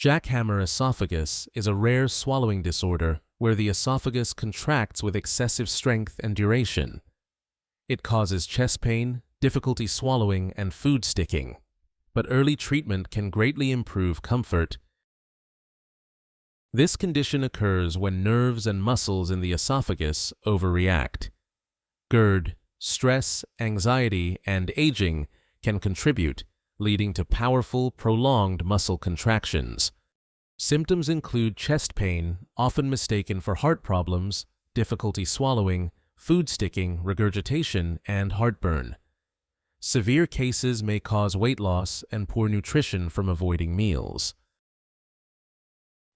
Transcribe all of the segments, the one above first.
Jackhammer esophagus is a rare swallowing disorder where the esophagus contracts with excessive strength and duration. It causes chest pain, difficulty swallowing, and food sticking, but early treatment can greatly improve comfort. This condition occurs when nerves and muscles in the esophagus overreact. GERD, stress, anxiety, and aging can contribute, leading to powerful, prolonged muscle contractions. Symptoms include chest pain, often mistaken for heart problems, difficulty swallowing, food sticking, regurgitation, and heartburn. Severe cases may cause weight loss and poor nutrition from avoiding meals.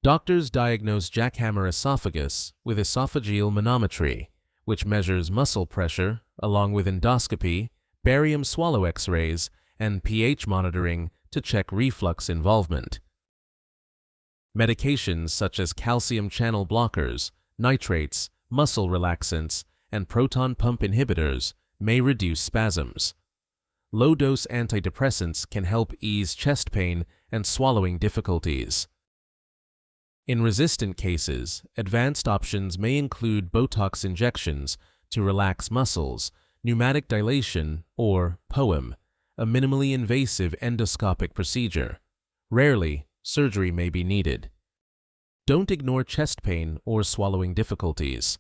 Doctors diagnose jackhammer esophagus with esophageal manometry, which measures muscle pressure, along with endoscopy, barium swallow X-rays, and pH monitoring to check reflux involvement. Medications such as calcium channel blockers, nitrates, muscle relaxants, and proton pump inhibitors may reduce spasms. Low-dose antidepressants can help ease chest pain and swallowing difficulties. In resistant cases, advanced options may include Botox injections to relax muscles, pneumatic dilation, or POEM, a minimally invasive endoscopic procedure. Rarely, surgery may be needed. Don't ignore chest pain or swallowing difficulties.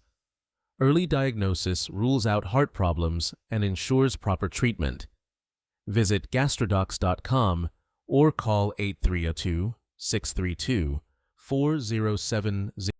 Early diagnosis rules out heart problems and ensures proper treatment. Visit gastrodocs.com or call 8302-632-4070.